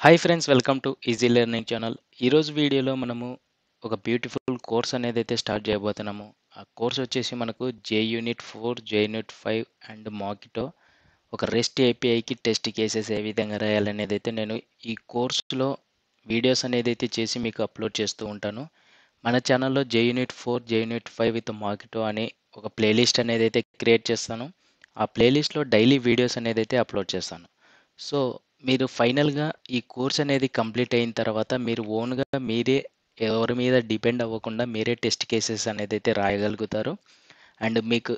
Hi friends, welcome to easy learning channel. ఈరోజు వీడియోలో మనము ఒక బ్యూటిఫుల్ కోర్స్ అనేది అయితే స్టార్ట్ చేయబోతున్నాము. ఆ కోర్స్ వచ్చేసి మనకు JUnit 4, JUnit 5 and Mockito ఒక రెస్ట్ ఏపీఐకి టెస్ట్ కేసెస్ ఏ విధంగా రాయాలనేది అయితే నేను ఈ కోర్సులో వీడియోస్ అనేది అయితే చేసి మీకు అప్లోడ్ చేస్తూ ఉంటాను. మన ఛానల్లో JUnit 4, JUnit 5 with Mockito అని ఒక ప్లేలిస్ట్ అనేది అయితే క్రియేట్ చేస్తాను. ఆ ప్లేలిస్ట్లో డైలీ వీడియోస్ అనేది అయితే అప్లోడ్ చేస్తాను. సో మీరు ఫైనల్గా ఈ కోర్స్ అనేది కంప్లీట్ అయిన తర్వాత మీరు ఓన్గా మీరే ఎవరి మీద డిపెండ్ అవ్వకుండా మీరే టెస్ట్ కేసెస్ అనేది అయితే రాయగలుగుతారు. అండ్ మీకు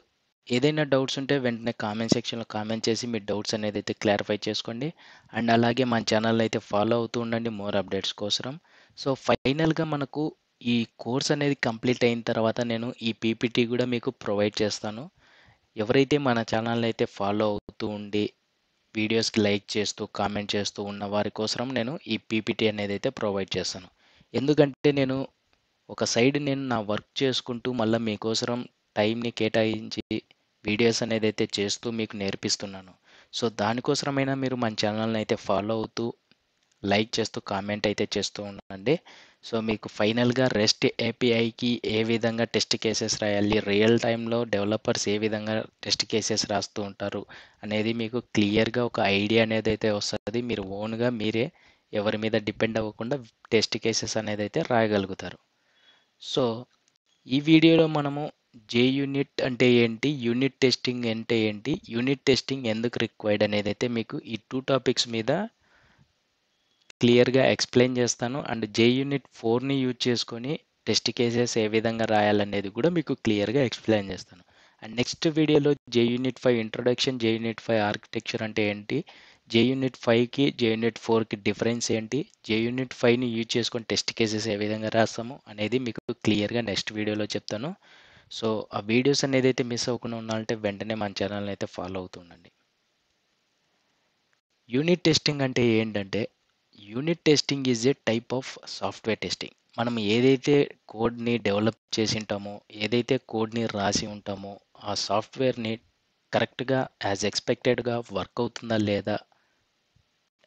ఏదైనా డౌట్స్ ఉంటే వెంటనే కామెంట్ సెక్షన్లో కామెంట్ చేసి మీ డౌట్స్ అనేది అయితే క్లారిఫై చేసుకోండి. అండ్ అలాగే మన ఛానల్ అయితే ఫాలో అవుతూ ఉండండి మోర్ అప్డేట్స్ కోసం. సో ఫైనల్గా మనకు ఈ కోర్స్ అనేది కంప్లీట్ అయిన తర్వాత నేను ఈ పీపీటీ కూడా మీకు ప్రొవైడ్ చేస్తాను. ఎవరైతే మన ఛానల్ అయితే ఫాలో అవుతూ ఉండి వీడియోస్కి లైక్ చేస్తూ కామెంట్ చేస్తూ ఉన్న వారి కోసం నేను ఈ పీపీటీ అనేది అయితే ప్రొవైడ్ చేస్తాను. ఎందుకంటే నేను నా వర్క్ చేసుకుంటూ మళ్ళీ మీకోసం టైంని కేటాయించి వీడియోస్ అనేది అయితే చేస్తూ మీకు నేర్పిస్తున్నాను. సో దానికోసమైనా మీరు మన ఛానల్ని అయితే ఫాలో అవుతూ లైక్ చేస్తూ కామెంట్ అయితే చేస్తూ ఉండండి. సో మీకు ఫైనల్గా రెస్ట్ ఏపీఐకి ఏ విధంగా టెస్ట్ కేసెస్ రాయాలి, రియల్ టైంలో డెవలపర్స్ ఏ విధంగా టెస్ట్ కేసెస్ రాస్తూ ఉంటారు అనేది మీకు క్లియర్గా ఒక ఐడియా అనేది అయితే వస్తుంది. మీరు ఓన్గా మీరే ఎవరి మీద డిపెండ్ అవ్వకుండా టెస్ట్ కేసెస్ అనేది అయితే రాయగలుగుతారు. సో ఈ వీడియోలో మనము జే యూనిట్ అంటే ఏంటి, యూనిట్ టెస్టింగ్ అంటే ఏంటి, యూనిట్ టెస్టింగ్ ఎందుకు రిక్వైర్డ్ అనేది అయితే మీకు ఈ 2 టాపిక్స్ మీద క్లియర్గా ఎక్స్ప్లెయిన్ చేస్తాను. అండ్ జే యూనిట్ 4ని యూజ్ చేసుకొని టెస్ట్ కేసెస్ ఏ విధంగా రాయాలనేది కూడా మీకు క్లియర్గా ఎక్స్ప్లెయిన్ చేస్తాను. అండ్ నెక్స్ట్ వీడియోలో జే యూనిట్ 5 ఇంట్రొడక్షన్, జే యూనిట్ 5 ఆర్కిటెక్చర్ అంటే ఏంటి, జే యూనిట్ 5కి జే యూనిట్ 4కి డిఫరెన్స్ ఏంటి, జే యూనిట్ 5ని యూజ్ చేసుకొని టెస్ట్ కేసెస్ ఏ విధంగా రాస్తాము అనేది మీకు క్లియర్గా నెక్స్ట్ వీడియోలో చెప్తాను. సో ఆ వీడియోస్ అనేది అయితే మిస్ అవ్వకుండా ఉండాలంటే వెంటనే మన ఛానల్ని అయితే ఫాలో అవుతుండండి. యూనిట్ టెస్టింగ్ అంటే ఏంటంటే, unit testing is a type of software testing. మనం ఏదైతే కోడ్ని డెవలప్ చేసి ఉంటామో, ఏదైతే కోడ్ని రాసి ఉంటామో, ఆ సాఫ్ట్వేర్ని కరెక్ట్గా యాజ్ ఎక్స్పెక్టెడ్గా వర్క్ అవుతుందా లేదా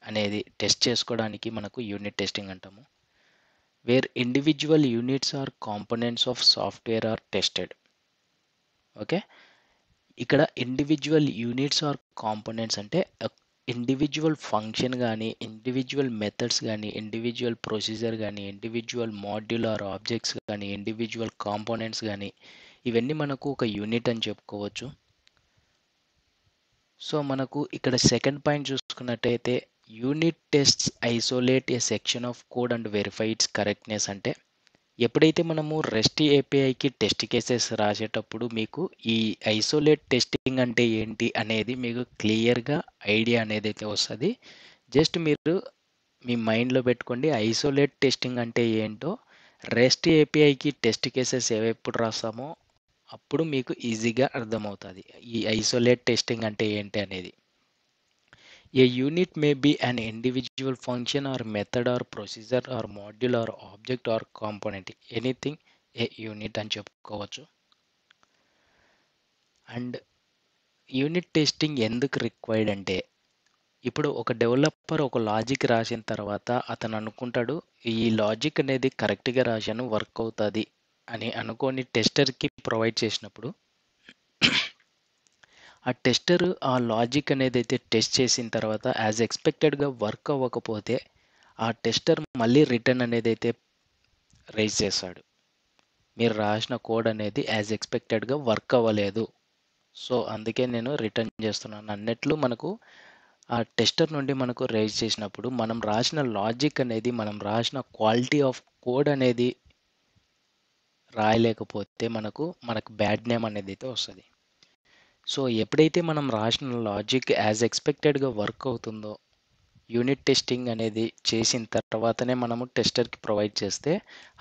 అనేది టెస్ట్ చేసుకోవడానికి మనకు యూనిట్ టెస్టింగ్ అంటాము. Where individual units or components of software are tested. Okay, ఇక్కడ ఇండివిజువల్ యూనిట్స్ ఆర్ కాంపోనెంట్స్ అంటే ఇండివిజువల్ ఫంక్షన్ కానీ, ఇండివిజువల్ మెథడ్స్ కానీ, ఇండివిజువల్ ప్రొసీజర్ కానీ, ఇండివిజువల్ మాడ్యూల్ ఆర్ ఆబ్జెక్ట్స్ కానీ, ఇండివిజువల్ కాంపోనెంట్స్ కానీ, ఇవన్నీ మనకు ఒక యూనిట్ అని చెప్పుకోవచ్చు. సో మనకు ఇక్కడ సెకండ్ పాయింట్ చూసుకున్నట్టయితే, unit tests isolate A section of code and verify it's correctness. అంటే ఎప్పుడైతే మనము రెస్ట్ ఏపీఐకి టెస్ట్ కేసెస్ రాసేటప్పుడు మీకు ఈ ఐసోలేట్ టెస్టింగ్ అంటే ఏంటి అనేది మీకు క్లియర్గా ఐడియా అనేది అయితే వస్తుంది. జస్ట్ మీరు మీ మైండ్లో పెట్టుకోండి, ఐసోలేట్ టెస్టింగ్ అంటే ఏంటో. రెస్ట్ ఏపీఐకి టెస్ట్ కేసెస్ ఎప్పుడు రాస్తామో అప్పుడు మీకు ఈజీగా అర్థమవుతుంది ఈ ఐసోలేట్ టెస్టింగ్ అంటే ఏంటి అనేది. A unit may be an individual function or method or procedure or module or object or component. Anything a unit అని చెప్పుకోవచ్చు. అండ్ యూనిట్ టెస్టింగ్ ఎందుకు రిక్వైర్డ్ అంటే, ఇప్పుడు ఒక డెవలపర్ ఒక లాజిక్ రాసిన తర్వాత అతను అనుకుంటాడు ఈ లాజిక్ అనేది కరెక్ట్గా రాశాను, వర్క్ అవుతుంది అని అనుకొని టెస్టర్కి ప్రొవైడ్ చేసినప్పుడు, ఆ టెస్టర్ ఆ లాజిక్ అనేది అయితే టెస్ట్ చేసిన తర్వాత యాజ్ ఎక్స్పెక్టెడ్గా వర్క్ అవ్వకపోతే ఆ టెస్టర్ మళ్ళీ రిటర్న్ అనేది అయితే రైజ్ చేస్తాడు, మీరు రాసిన కోడ్ అనేది యాజ్ ఎక్స్పెక్టెడ్గా వర్క్ అవ్వలేదు, సో అందుకే నేను రిటర్న్ చేస్తున్నాను అన్నట్లు మనకు ఆ టెస్టర్ నుండి మనకు రైజ్ చేసినప్పుడు మనం రాసిన లాజిక్ అనేది, మనం రాసిన క్వాలిటీ ఆఫ్ కోడ్ అనేది రాయలేకపోతే మనకు బ్యాడ్ నేమ్ అనేది అయితే వస్తుంది. సో ఎప్పుడైతే మనం రాసిన లాజిక్ యాజ్ ఎక్స్పెక్టెడ్గా వర్క్ అవుతుందో, యూనిట్ టెస్టింగ్ అనేది చేసిన తర్వాతనే మనము టెస్టర్కి ప్రొవైడ్ చేస్తే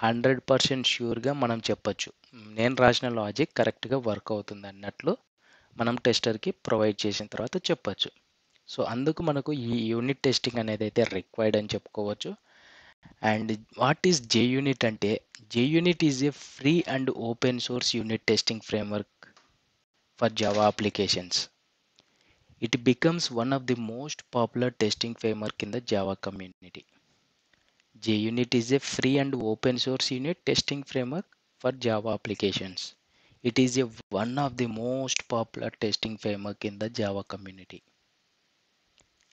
100% ష్యూర్గా మనం చెప్పొచ్చు నేను రాసిన లాజిక్ కరెక్ట్గా వర్క్ అవుతుంది అన్నట్లు మనం టెస్టర్కి ప్రొవైడ్ చేసిన తర్వాత చెప్పొచ్చు. సో అందుకు మనకు ఈ యూనిట్ టెస్టింగ్ అనేది అయితే రిక్వైర్డ్ అని చెప్పుకోవచ్చు. And what is JUnit అంటే, JUnit is a free and open source unit testing framework for Java applications. It becomes one of the most popular testing framework in the Java community. JUnit is a free and open source unit testing framework for Java applications. It is one of the most popular testing framework in the Java community.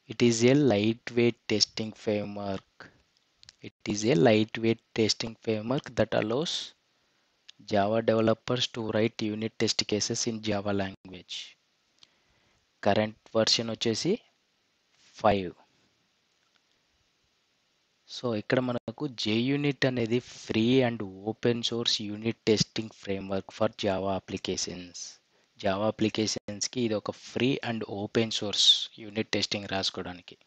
It is a lightweight testing framework. It is a lightweight testing framework that allows Java developers to write unit test cases in Java language. Current version వచ్చేసి 5. So ఇక్కడ మనకు JUnit అనేది free and open source unit testing framework for Java applications. Java అప్లికేషన్స్కి ఇది ఒక free and open source unit testing రాసుకోవడానికి.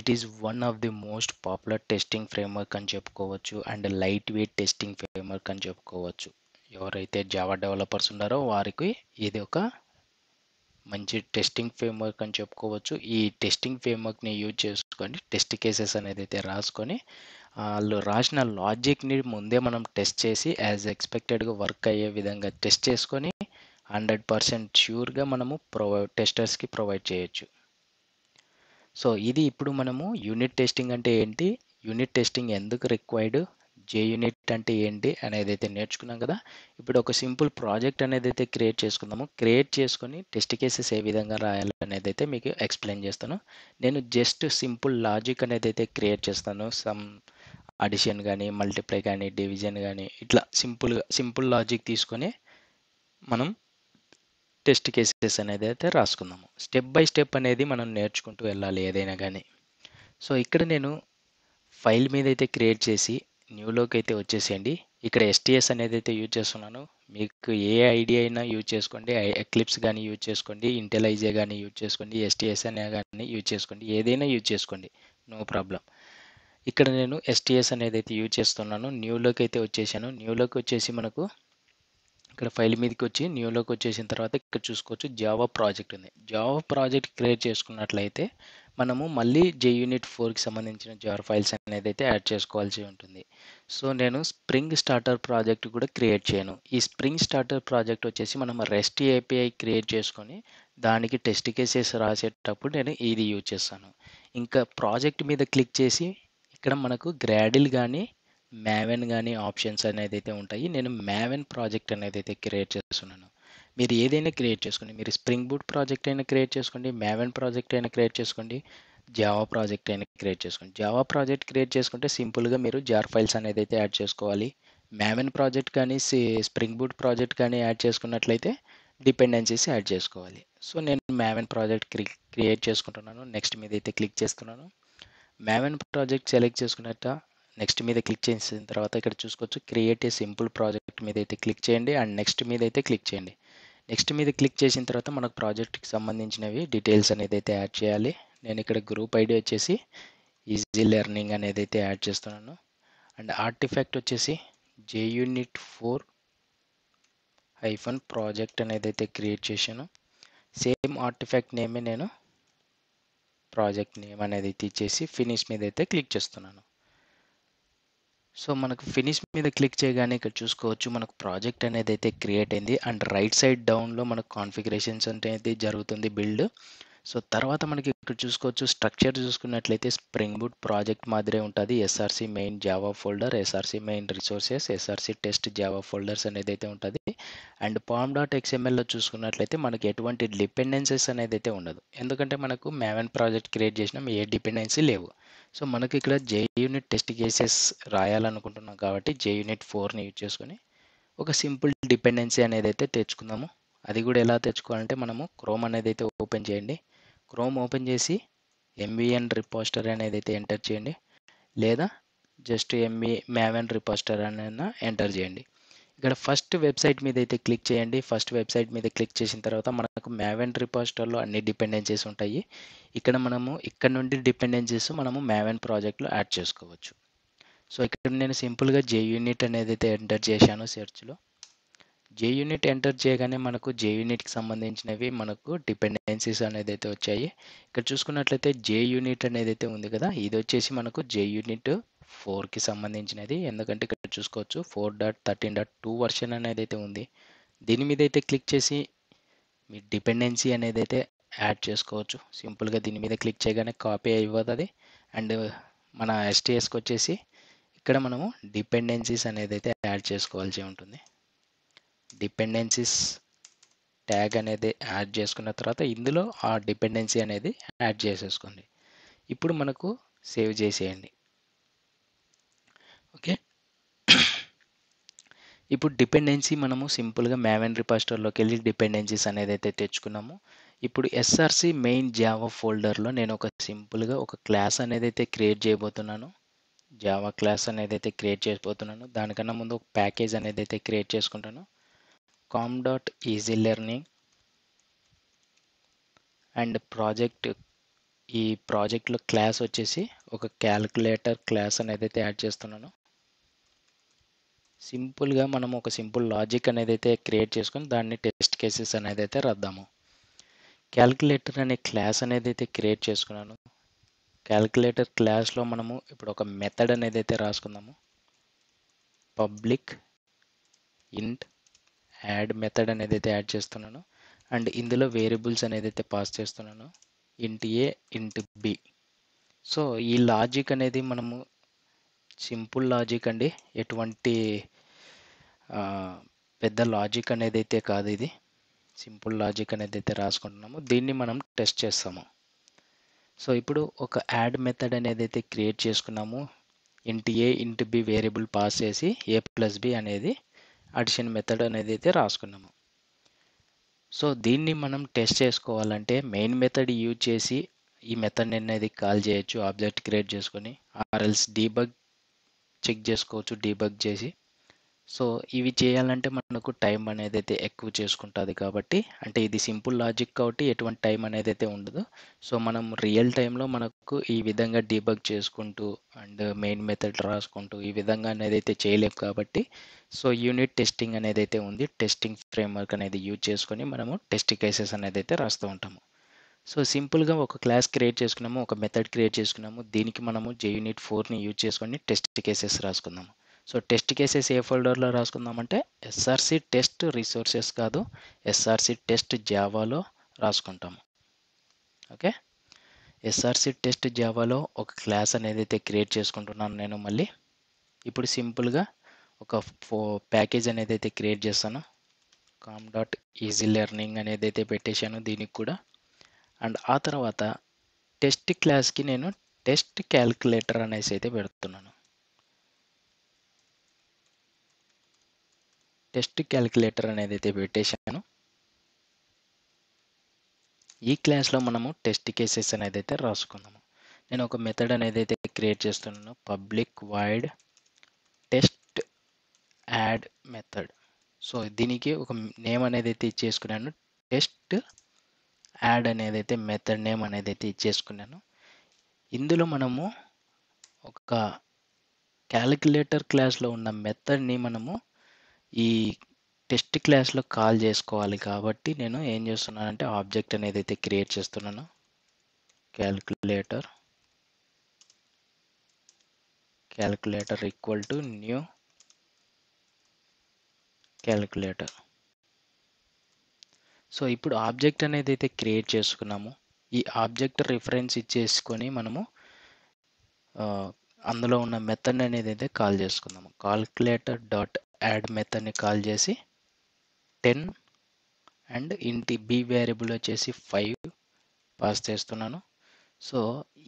It is one of the most popular testing framework అని చెప్పుకోవచ్చు and lightweight testing framework అని చెప్పుకోవచ్చు. ఎవరైతే Java developers ఉన్నారో వారికి ఇది ఒక మంచి టెస్టింగ్ ఫ్రేమ్వర్క్ అని చెప్పుకోవచ్చు. ఈ టెస్టింగ్ ఫ్రేమ్వర్క్ని యూజ్ చేసుకొని టెస్ట్ కేసెస్ అనేది అయితే రాసుకొని వాళ్ళు రాసిన లాజిక్ని ముందే మనం టెస్ట్ చేసి యాజ్ ఎక్స్పెక్టెడ్గా వర్క్ అయ్యే విధంగా టెస్ట్ చేసుకొని 100% ష్యూర్గా మనము టెస్టర్స్కి ప్రొవైడ్ చేయొచ్చు. సో ఇది ఇప్పుడు మనము యూనిట్ టెస్టింగ్ అంటే ఏంటి, యూనిట్ టెస్టింగ్ ఎందుకు రిక్వైర్డ్, JUnit అంటే ఏంటి అనేది అయితే నేర్చుకున్నాం కదా. ఇప్పుడు ఒక సింపుల్ ప్రాజెక్ట్ అనేది అయితే క్రియేట్ చేసుకుందాము. క్రియేట్ చేసుకొని టెస్ట్ కేసెస్ ఏ విధంగా రాయాలి అనేది అయితే మీకు ఎక్స్ప్లెయిన్ చేస్తాను. నేను జస్ట్ సింపుల్ లాజిక్ అనేది అయితే క్రియేట్ చేస్తాను. సమ్ అడిషన్ కానీ మల్టిప్లై కానీ డివిజన్ కానీ ఇట్లా సింపుల్ లాజిక్ తీసుకొని మనం టెస్ట్ కేసెస్ అనేది అయితే రాసుకుందాము. స్టెప్ బై స్టెప్ అనేది మనం నేర్చుకుంటూ వెళ్ళాలి ఏదైనా కానీ. సో ఇక్కడ నేను ఫైల్ మీద అయితే క్రియేట్ చేసి న్యూలోకి అయితే వచ్చేసేయండి. ఇక్కడ STS అనేది అయితే యూజ్ చేస్తున్నాను. మీకు ఏ ఐడియా అయినా యూజ్ చేసుకోండి. ఎక్లిప్స్ కానీ యూజ్ చేసుకోండి, ఇంటెలైజే కానీ యూజ్ చేసుకోండి, STS అనే కానీ యూజ్ చేసుకోండి, ఏదైనా యూజ్ చేసుకోండి, నో ప్రాబ్లం. ఇక్కడ నేను STS అనేది అయితే యూజ్ చేస్తున్నాను. న్యూలోకి అయితే వచ్చేసాను. న్యూలోకి వచ్చేసి మనకు ఇక్కడ ఫైల్ మీదకి వచ్చి న్యూలోకి వచ్చేసిన తర్వాత ఇక్కడ చూసుకోవచ్చు జావా ప్రాజెక్ట్ ఉంది. జావా ప్రాజెక్ట్ క్రియేట్ చేసుకున్నట్లయితే మనము మళ్ళీ JUnit 4కి సంబంధించిన జార్ ఫైల్స్ అనేది అయితే యాడ్ చేసుకోవాల్సి ఉంటుంది. సో నేను స్ప్రింగ్ స్టార్టర్ ప్రాజెక్ట్ కూడా క్రియేట్ చేయను. ఈ స్ప్రింగ్ స్టార్టర్ ప్రాజెక్ట్ వచ్చేసి మనం REST API క్రియేట్ చేసుకొని దానికి టెస్ట్ కేసెస్ రాసేటప్పుడు నేను ఇది యూజ్ చేస్తాను. ఇంకా ప్రాజెక్ట్ మీద క్లిక్ చేసి ఇక్కడ మనకు గ్రాడిల్ కానీ మ్యావెన్ కానీ ఆప్షన్స్ అనేది అయితే ఉంటాయి. నేను మ్యావెన్ ప్రాజెక్ట్ అనేది అయితే క్రియేట్ చేస్తున్నాను. మీరు ఏదైనా క్రియేట్ చేసుకోండి. మీరు స్ప్రింగ్ బూట్ ప్రాజెక్ట్ అయినా క్రియేట్ చేసుకోండి, మ్యావెన్ ప్రాజెక్ట్ అయినా క్రియేట్ చేసుకోండి, జావా ప్రాజెక్ట్ అయినా క్రియేట్ చేసుకోండి. జావా ప్రాజెక్ట్ క్రియేట్ చేసుకుంటే సింపుల్గా మీరు జార్ ఫైల్స్ అనేది అయితే యాడ్ చేసుకోవాలి. మ్యావెన్ ప్రాజెక్ట్ కానీ స్ప్రింగ్ బూట్ ప్రాజెక్ట్ కానీ యాడ్ చేసుకున్నట్లయితే డిపెండెన్సీస్ యాడ్ చేసుకోవాలి. సో నేను మ్యావెన్ ప్రాజెక్ట్ క్రియేట్ చేసుకుంటున్నాను. నెక్స్ట్ మీద అయితే క్లిక్ చేస్తున్నాను. మ్యావెన్ ప్రాజెక్ట్ సెలెక్ట్ చేసుకున్నట్ట నెక్స్ట్ మీద క్లిక్ చేసిన తర్వాత ఇక్కడ చూసుకోవచ్చు క్రియేట్ ఏ సింపుల్ ప్రాజెక్ట్ మీద అయితే క్లిక్ చేయండి అండ్ నెక్స్ట్ మీద అయితే క్లిక్ చేయండి. నెక్స్ట్ మీద క్లిక్ చేసిన తర్వాత మనకు ప్రాజెక్ట్కి సంబంధించినవి డీటెయిల్స్ అనేది అయితే యాడ్ చేయాలి. నేను ఇక్కడ గ్రూప్ ఐడి వచ్చేసి ఈజీ లెర్నింగ్ అనేది అయితే యాడ్ చేస్తున్నాను అండ్ ఆర్టిఫాక్ట్ వచ్చేసి JUnit 4 ప్రాజెక్ట్ అనేది అయితే క్రియేట్ చేశాను. సేమ్ ఆర్టిఫాక్ట్ నేమే నేను ప్రాజెక్ట్ నేమ్ అనేది ఇచ్చేసి ఫినిష్ మీద అయితే క్లిక్ చేస్తున్నాను. సో మనకు ఫినిష్ మీద క్లిక్ చేయగానే ఇక్కడ చూసుకోవచ్చు మనకు ప్రాజెక్ట్ అనేది అయితే క్రియేట్ అయింది అండ్ రైట్ సైడ్ డౌన్లో మనకు కాన్ఫిగరేషన్స్ అనేది జరుగుతుంది బిల్డ్. సో తర్వాత మనకి ఇక్కడ చూసుకోవచ్చు స్ట్రక్చర్ చూసుకున్నట్లయితే స్ప్రింగ్ బూట్ ప్రాజెక్ట్ మాదిరే ఉంటుంది. SRC main Java folder, SRC main resources, SRC test Java folders అనేది అయితే ఉంటుంది అండ్ pom.xmlలో చూసుకున్నట్లయితే మనకి ఎటువంటి డిపెండెన్సీస్ అనేది అయితే ఉండదు. ఎందుకంటే మనకు మ్యావెన్ ప్రాజెక్ట్ క్రియేట్ చేసినాం, ఏ డిపెండెన్సీ లేవు. సో మనకి ఇక్కడ JUnit టెస్ట్ కేసెస్ రాయాలనుకుంటున్నాం కాబట్టి JUnit 4ని యూజ్ చేసుకొని ఒక సింపుల్ డిపెండెన్సీ అనేది అయితే తెచ్చుకుందాము. అది కూడా ఎలా తెచ్చుకోవాలంటే మనము క్రోమ్ అనేది అయితే ఓపెన్ చేయండి. క్రోమ్ ఓపెన్ చేసి MVN రిపోజిటరీ అనేది అయితే ఎంటర్ చేయండి లేదా జస్ట్ మ్యావెన్ రిపోజిటరీ అనేది ఎంటర్ చేయండి. ఇక్కడ ఫస్ట్ వెబ్సైట్ మీద అయితే క్లిక్ చేయండి. ఫస్ట్ వెబ్సైట్ మీద క్లిక్ చేసిన తర్వాత మనకు మ్యావెన్ రిపోజిటరీలో అన్ని డిపెండెన్సీస్ ఉంటాయి. ఇక్కడ ఇక్కడ నుండి డిపెండెన్సీస్ మనము మ్యావెన్ ప్రాజెక్ట్లో యాడ్ చేసుకోవచ్చు. సో ఇక్కడ నేను సింపుల్గా JUnit అనేది అయితే ఎంటర్ చేశాను సెర్చ్లో. JUnit ఎంటర్ చేయగానే మనకు JUnitకి సంబంధించినవి మనకు డిపెండెన్సీస్ అనేది అయితే వచ్చాయి. ఇక్కడ చూసుకున్నట్లయితే JUnit అనేది అయితే ఉంది కదా, ఇది వచ్చేసి మనకు JUnit 4కి సంబంధించినది. ఎందుకంటే ఇక్కడ చూసుకోవచ్చు 4.13.2 వర్షన్ అనేది అయితే ఉంది. దీని మీద అయితే క్లిక్ చేసి మీ డిపెండెన్సీ అనేది అయితే యాడ్ చేసుకోవచ్చు. సింపుల్గా దీని మీద క్లిక్ చేయగానే కాపీ అయిపోతుంది. అండ్ మన ఎస్టీఎస్కి వచ్చేసి ఇక్కడ మనము డిపెండెన్సీస్ అనేది అయితే యాడ్ చేసుకోవాల్సి ఉంటుంది. డిపెండెన్సీస్ ట్యాగ్ అనేది యాడ్ చేసుకున్న తర్వాత ఇందులో ఆ డిపెండెన్సీ అనేది యాడ్ చేసేసుకోండి. ఇప్పుడు మనకు సేవ్ చేసేయండి. ఓకే, ఇప్పుడు డిపెండెన్సీ మనము సింపుల్గా మావెన్ రిపాజిటరీలోకి వెళ్ళి డిపెండెన్సీస్ అనేది అయితే తెచ్చుకున్నాము. ఇప్పుడు ఎస్ఆర్సి మెయిన్ జావా ఫోల్డర్లో నేను ఒక సింపుల్గా ఒక క్లాస్ అనేది అయితే క్రియేట్ చేయబోతున్నాను. జావా క్లాస్ అనేది అయితే క్రియేట్ చేయబోతున్నాను. దానికన్నా ముందు ఒక ప్యాకేజ్ అనేది అయితే క్రియేట్ చేసుకుంటాను. com.easylearning అండ్ ప్రాజెక్ట్, ఈ ప్రాజెక్ట్లో క్లాస్ వచ్చేసి ఒక క్యాలిక్యులేటర్ క్లాస్ అనేది అయితే యాడ్ చేస్తున్నాను. సింపుల్గా మనం ఒక సింపుల్ లాజిక్ అనేది అయితే క్రియేట్ చేసుకొని దాన్ని టెస్ట్ కేసెస్ అనేది అయితే రాద్దాము. క్యాలిక్యులేటర్ అనే క్లాస్ అనేది అయితే క్రియేట్ చేసుకున్నాను. క్యాలిక్యులేటర్ క్లాస్లో మనము ఇప్పుడు ఒక మెథడ్ అనేది అయితే రాసుకుందాము. పబ్లిక్ ఇంట్ యాడ్ మెథడ్ అనేది అయితే యాడ్ చేస్తున్నాను. అండ్ ఇందులో వేరియబుల్స్ అనేది అయితే పాస్ చేస్తున్నాను. ఇంట్ ఏ, ఇంట్ బి. సో ఈ లాజిక్ అనేది మనము సింపుల్ లాజిక్ అండి, ఎటువంటి పెద్ద లాజిక్ అనేది అయితే కాదు. ఇది సింపుల్ లాజిక్ అనేది అయితే రాసుకుంటున్నాము. దీన్ని మనం టెస్ట్ చేస్తాము. సో ఇప్పుడు ఒక యాడ్ మెథడ్ అనేది అయితే క్రియేట్ చేసుకున్నాము. ఇంట్ ఏ, ఇంట్ బి వేరియబుల్ పాస్ చేసి ఏ ప్లస్ బి అనేది అడిషన్ మెథడ్ అనేది అయితే రాసుకున్నాము. సో దీన్ని మనం టెస్ట్ చేసుకోవాలంటే మెయిన్ మెథడ్ యూజ్ చేసి ఈ మెథడ్ అనేది కాల్ చేయొచ్చు ఆబ్జెక్ట్ క్రియేట్ చేసుకొని, ఆర్ఎల్స్ డీబగ్ చెక్ చేసుకోవచ్చు డీబగ్ చేసి. సో ఇవి చేయాలంటే మనకు టైం అనేది అయితే ఎక్కువ చేసుకుంటుంది. కాబట్టి అంటే ఇది సింపుల్ లాజిక్ కాబట్టి ఎటువంటి టైం అనేది అయితే ఉండదు. సో మనం రియల్ టైంలో మనకు ఈ విధంగా డీబగ్ చేసుకుంటూ అండ్ మెయిన్ మెథడ్ రాసుకుంటూ ఈ విధంగా అనేది అయితే చేయలేము. కాబట్టి సో యూనిట్ టెస్టింగ్ అనేది అయితే ఉంది. టెస్టింగ్ ఫ్రేమ్వర్క్ అనేది యూజ్ చేసుకొని మనము టెస్ట్ కేసెస్ అనేది అయితే రాస్తూ ఉంటాము. సో సింపుల్గా ఒక క్లాస్ క్రియేట్ చేసుకున్నాము, ఒక మెథడ్ క్రియేట్ చేసుకున్నాము. దీనికి మనము JUnit 4ని యూజ్ చేసుకొని టెస్ట్ కేసెస్ రాసుకుందాము. సో టెస్ట్ కేసెస్ ఏ ఫోల్డర్లో రాసుకుందామంటే ఎస్ఆర్సి టెస్ట్ రిసోర్సెస్ కాదు, ఎస్ఆర్సి టెస్ట్ జావాలో రాసుకుంటాము. ఓకే, ఎస్ఆర్సి టెస్ట్ జావాలో ఒక క్లాస్ అనేది అయితే క్రియేట్ చేసుకుంటున్నాను నేను మళ్ళీ. ఇప్పుడు సింపుల్గా ఒక ప్యాకేజ్ అనేది అయితే క్రియేట్ చేస్తాను. com.easylearning అనేది అయితే పెట్టేశాను దీనికి కూడా. అండ్ ఆ తర్వాత టెస్ట్ క్లాస్కి నేను టెస్ట్ క్యాలిక్యులేటర్ అనేసి అయితే పెడుతున్నాను. టెస్ట్ క్యాలిక్యులేటర్ అనేది అయితే పెట్టేశాను. ఈ క్లాస్లో మనము టెస్ట్ కేసెస్ అనేది అయితే రాసుకుందాము. నేను ఒక మెథడ్ అనేది అయితే క్రియేట్ చేస్తున్నాను. Public void test add method. So దీనికి ఒక నేమ్ అనేది అయితే ఇచ్చేసుకున్నాను. టెస్ట్ యాడ్ అనేది అయితే మెథడ్ నేమ్ అనేది అయితే ఇచ్చేసుకున్నాను. ఇందులో మనము ఒక క్యాలిక్యులేటర్ క్లాస్లో ఉన్న మెథడ్ని మనము ఈ టెస్ట్ క్లాస్లో కాల్ చేసుకోవాలి. కాబట్టి నేను ఏం చేస్తున్నానంటే ఆబ్జెక్ట్ అనేది అయితే క్రియేట్ చేస్తున్నాను. Calculator equal to new calculator. So ఇప్పుడు ఆబ్జెక్ట్ అనేది అయితే క్రియేట్ చేసుకున్నాము. ఈ ఆబ్జెక్ట్ రిఫరెన్స్ ఇచ్చేసుకొని మనము అందులో ఉన్న మెథడ్ అనేది అయితే కాల్ చేసుకుందాము. క్యాలిక్యులేటర్ డాట్ యాడ్ మెథడ్ని కాల్ చేసి 10 అండ్ ఇంటి బి వేరియబుల్ వచ్చేసి 5 పాస్ చేస్తున్నాను. సో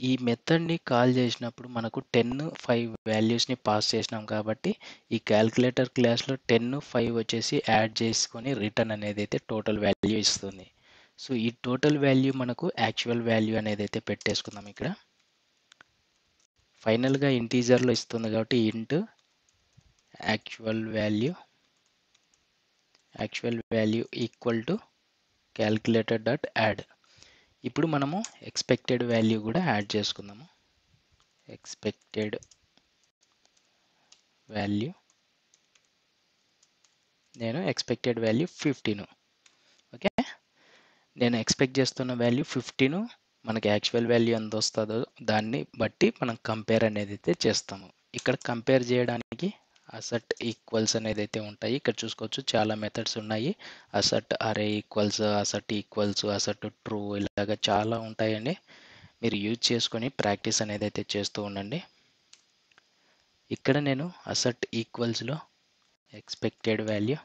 ఈ మెథడ్ని కాల్ చేసినప్పుడు మనకు 10, 5 వాల్యూస్ని పాస్ చేసినాం. కాబట్టి ఈ క్యాలిక్యులేటర్ క్లాస్లో 10, 5 వచ్చేసి యాడ్ చేసుకొని రిటర్న్ అనేది అయితే టోటల్ వాల్యూ ఇస్తుంది. సో ఈ టోటల్ వాల్యూ మనకు యాక్చువల్ వాల్యూ అనేది అయితే పెట్టేసుకుందాం. ఇక్కడ ఫైనల్గా ఇంటీజర్లో ఇస్తుంది కాబట్టి ఇంట్ actual value equal to calculator dot add. ఇప్పుడు మనము ఎక్స్పెక్టెడ్ వాల్యూ కూడా యాడ్ చేసుకుందాము. ఎక్స్పెక్టెడ్ వాల్యూ నేను ఎక్స్పెక్టెడ్ వాల్యూ 15. ఓకే, నేను ఎక్స్పెక్ట్ చేస్తున్న వాల్యూ 15. మనకి యాక్చువల్ వాల్యూ ఎంత వస్తుందో దాన్ని బట్టి మనం కంపేర్ అనేది అయితే చేస్తాము. ఇక్కడ కంపేర్ చేయడానికి అసెట్ ఈక్వల్స్ అనేది అయితే ఉంటాయి. ఇక్కడ చూసుకోవచ్చు చాలా మెథడ్స్ ఉన్నాయి. అసెట్ అరే equals, asset equals, asset true, ఇలాగ చాలా ఉంటాయండి. మీరు యూజ్ చేసుకొని ప్రాక్టీస్ అనేది అయితే చేస్తూ ఉండండి. ఇక్కడ నేను అసెట్ ఈక్వల్స్లో ఎక్స్పెక్టెడ్ వాల్యూ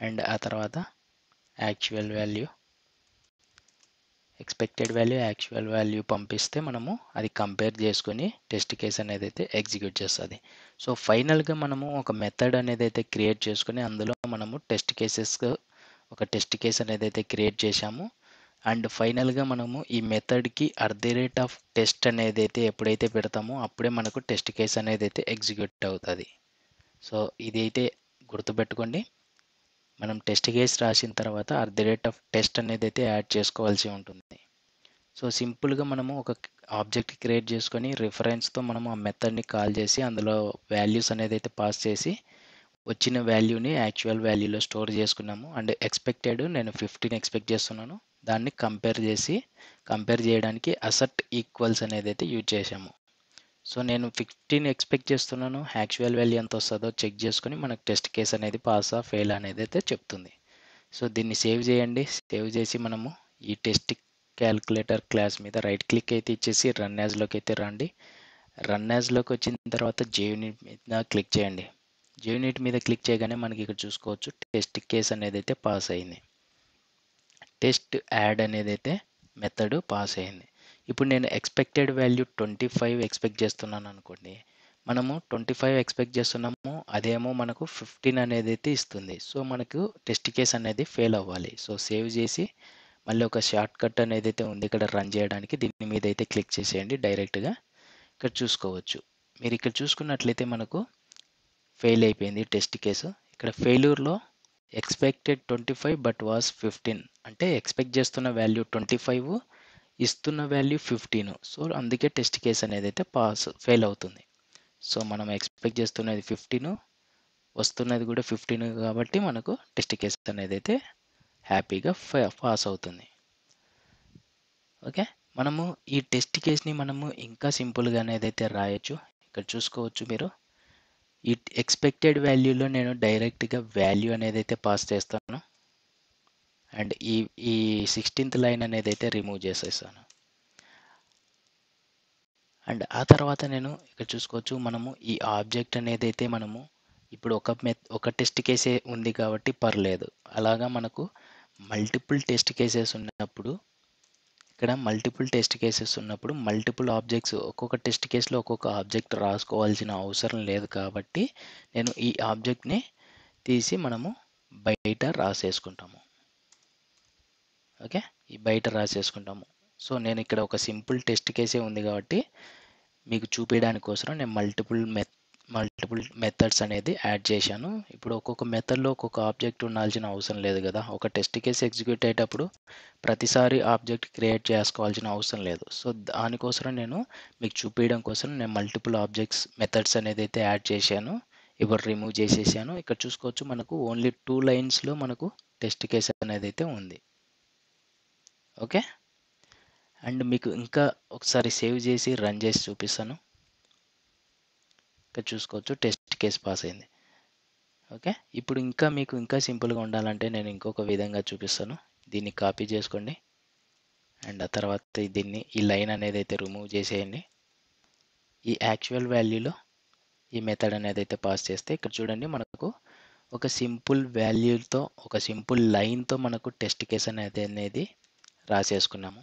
అండ్ ఆ తర్వాత యాక్చువల్ వాల్యూ పంపిస్తే మనము అది కంపేర్ చేసుకొని టెస్ట్ కేస్ అనేది అయితే ఎగ్జిక్యూట్ చేస్తుంది. సో ఫైనల్గా మనము ఒక మెథడ్ అనేది అయితే క్రియేట్ చేసుకొని అందులో మనము ఒక టెస్ట్ కేస్ అనేది అయితే క్రియేట్ చేశాము. అండ్ ఫైనల్గా మనము ఈ మెథడ్కి @టెస్ట్ అనేది అయితే ఎప్పుడైతే పెడతామో అప్పుడే మనకు టెస్ట్ కేస్ అనేది అయితే ఎగ్జిక్యూట్ అవుతుంది. సో ఇది అయితే గుర్తుపెట్టుకోండి. మనం టెస్ట్ కేస్ రాసిన తర్వాత @టెస్ట్ అనేది అయితే యాడ్ చేసుకోవాల్సి ఉంటుంది. సో సింపుల్గా మనము ఒక ఆబ్జెక్ట్ క్రియేట్ చేసుకొని రిఫరెన్స్తో మనము ఆ మెథడ్ని కాల్ చేసి అందులో వాల్యూస్ అనేది అయితే పాస్ చేసి వచ్చిన వాల్యూని యాక్చువల్ వాల్యూలో స్టోర్ చేసుకున్నాము. అండ్ నేను 15 ఎక్స్పెక్ట్ చేస్తున్నాను. దాన్ని కంపేర్ చేయడానికి అసెట్ ఈక్వల్స్ అనేది అయితే యూజ్ చేసాము. సో నేను 15 ఎక్స్పెక్ట్ చేస్తున్నాను. యాక్చువల్ వాల్యూ ఎంత వస్తుందో చెక్ చేసుకొని మనకు టెస్ట్ కేస్ అనేది పాసా ఫెయిల్ అనేది అయితే చెప్తుంది. సో దీన్ని సేవ్ చేయండి. సేవ్ చేసి మనము ఈ టెస్ట్ క్యాల్కులేటర్ క్లాస్ మీద రైట్ క్లిక్ అయితే ఇచ్చేసి రన్ యాజ్లోకి అయితే రండి. రన్ యాజ్లోకి వచ్చిన తర్వాత JUnit మీద క్లిక్ చేయండి. JUnit మీద క్లిక్ చేయగానే మనకి ఇక్కడ చూసుకోవచ్చు టెస్ట్ కేస్ అనేది అయితే పాస్ అయింది. టెస్ట్ యాడ్ అనేది అయితే మెథడ్ పాస్ అయింది. ఇప్పుడు నేను ఎక్స్పెక్టెడ్ వాల్యూ 25 ఎక్స్పెక్ట్ చేస్తున్నాను అనుకోండి. మనము 25 ఎక్స్పెక్ట్ చేస్తున్నాము, అదేమో మనకు 15 అనేది అయితే ఇస్తుంది. సో మనకు టెస్ట్ కేస్ అనేది ఫెయిల్ అవ్వాలి. సో సేవ్ చేసి మళ్ళీ ఒక షార్ట్ కట్ అనేది అయితే ఉంది ఇక్కడ రన్ చేయడానికి. దీని మీద అయితే క్లిక్ చేసేయండి. డైరెక్ట్గా ఇక్కడ చూసుకోవచ్చు. మీరు ఇక్కడ చూసుకున్నట్లయితే మనకు ఫెయిల్ అయిపోయింది టెస్ట్ కేసు. ఇక్కడ ఫెయిల్యూర్లో ఎక్స్పెక్టెడ్ 25 బట్ వాస్ 15 అంటే ఎక్స్పెక్ట్ చేస్తున్న వాల్యూ 25, ఇస్తున్న వాల్యూ 15. సో అందుకే టెస్ట్ కేస్ అనేది అయితే ఫెయిల్ అవుతుంది. సో మనం ఎక్స్పెక్ట్ చేస్తున్నది 15, వస్తున్నది కూడా 15 కాబట్టి మనకు టెస్ట్ కేస్ అనేది అయితే హ్యాపీగా పాస్ అవుతుంది. ఓకే, మనము ఈ టెస్ట్ కేస్ని మనము ఇంకా సింపుల్గా అనేది అయితే రాయొచ్చు. ఇక్కడ చూసుకోవచ్చు మీరు. ఈ ఎక్స్పెక్టెడ్ వాల్యూలో నేను డైరెక్ట్గా వాల్యూ అనేది అయితే పాస్ చేస్తాను. అండ్ ఈ 16th లైన్ అనేది అయితే రిమూవ్ చేసేస్తాను. అండ్ ఆ తర్వాత నేను ఇక్కడ చూసుకోవచ్చు మనము ఈ ఆబ్జెక్ట్ అనేది అయితే మనము ఇప్పుడు ఒక టెస్ట్ కేసే ఉంది కాబట్టి పర్లేదు. అలాగా మనకు మల్టిపుల్ టెస్ట్ కేసెస్ ఉన్నప్పుడు మల్టిపుల్ ఆబ్జెక్ట్స్ ఒక్కొక్క టెస్ట్ కేసులో ఒక్కొక్క ఆబ్జెక్ట్ రాసుకోవాల్సిన అవసరం లేదు కాబట్టి నేను ఈ ఆబ్జెక్ట్ని తీసి మనము బయట రాసేసుకుంటాము. ఓకే, ఈ బయట రాసేసుకుంటాము. సో నేను ఇక్కడ ఒక సింపుల్ టెస్ట్ కేసే ఉంది కాబట్టి మీకు చూపించడానికి కోసం నేను మల్టిపుల్ మెథడ్స్ అనేది యాడ్ చేశాను. ఇప్పుడు ఒక్కొక్క మెథడ్లో ఒక్కొక్క ఆబ్జెక్ట్ ఉండాల్సిన అవసరం లేదు కదా. ఒక టెస్ట్ కేసు ఎగ్జిక్యూట్ అయ్యేటప్పుడు ప్రతిసారి ఆబ్జెక్ట్ క్రియేట్ చేసుకోవాల్సిన అవసరం లేదు. సో దానికోసం నేను మీకు చూపించడం కోసం నేను మల్టిపుల్ మెథడ్స్ అనేది అయితే యాడ్ చేశాను. ఇప్పుడు రిమూవ్ చేసేసాను. ఇక్కడ చూసుకోవచ్చు మనకు ఓన్లీ 2 లైన్స్లో మనకు టెస్ట్ కేస్ అనేది అయితే ఉంది. ఓకే, అండ్ మీకు ఇంకా ఒకసారి సేవ్ చేసి రన్ చేసి చూపిస్తాను. ఇక్కడ చూసుకోవచ్చు టెస్ట్ కేస్ పాస్ అయింది. ఓకే, ఇప్పుడు మీకు ఇంకా సింపుల్గా ఉండాలంటే నేను ఇంకొక విధంగా చూపిస్తాను. దీన్ని కాపీ చేసుకోండి అండ్ ఆ తర్వాత ఈ లైన్ అనేది అయితే రిమూవ్ చేసేయండి. ఈ యాక్చువల్ వాల్యూలో ఈ మెథడ్ అనేది అయితే పాస్ చేస్తే ఇక్కడ చూడండి మనకు ఒక సింపుల్ వాల్యూతో ఒక సింపుల్ లైన్తో మనకు టెస్ట్ కేస్ అనేది రాసేసుకున్నాము.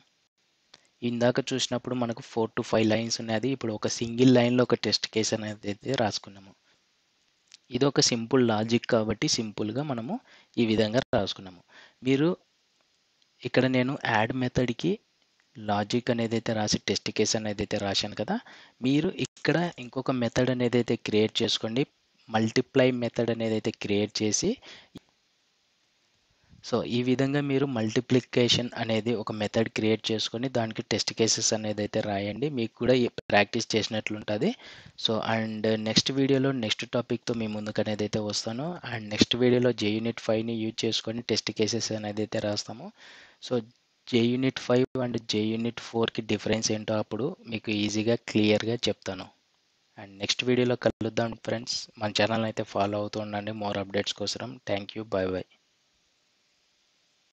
ఇందాక చూసినప్పుడు మనకు 4 to 5 లైన్స్ ఉన్నది. ఇప్పుడు ఒక సింగిల్ లైన్లో ఒక టెస్ట్ కేస్ అనేది అయితే రాసుకున్నాము. ఇది ఒక సింపుల్ లాజిక్ కాబట్టి సింపుల్గా మనము ఈ విధంగా రాసుకున్నాము. మీరు ఇక్కడ నేను యాడ్ మెథడ్కి లాజిక్ అనేది అయితే రాసి టెస్ట్ కేస్ అనేది అయితే రాశాను కదా. మీరు ఇక్కడ ఇంకొక మెథడ్ అనేది అయితే క్రియేట్ చేసుకోండి. మల్టిప్లై మెథడ్ అనేది అయితే క్రియేట్ చేసి సో ఈ విధంగా మీరు మల్టిప్లికేషన్ అనేది ఒక మెథడ్ క్రియేట్ చేసుకొని దానికి టెస్ట్ కేసెస్ అనేది అయితే రాయండి. మీకు కూడా ప్రాక్టీస్ చేసినట్లు ఉంటుంది. సో అండ్ నెక్స్ట్ వీడియోలో నెక్స్ట్ టాపిక్తో మీ ముందుకు అనేది అయితే వస్తాను. అండ్ నెక్స్ట్ వీడియోలో JUnit 5ని యూజ్ చేసుకొని టెస్ట్ కేసెస్ అనేది అయితే రాస్తాము. So J unit 5 and J unit 4కి డిఫరెన్స్ ఏంటో అప్పుడు మీకు ఈజీగా క్లియర్గా చెప్తాను. అండ్ నెక్స్ట్ వీడియోలో కలుద్దాం ఫ్రెండ్స్. మన ఛానల్ అయితే ఫాలో అవుతూ ఉండండి మోర్ అప్డేట్స్ కోసం. Thank you. Bye bye.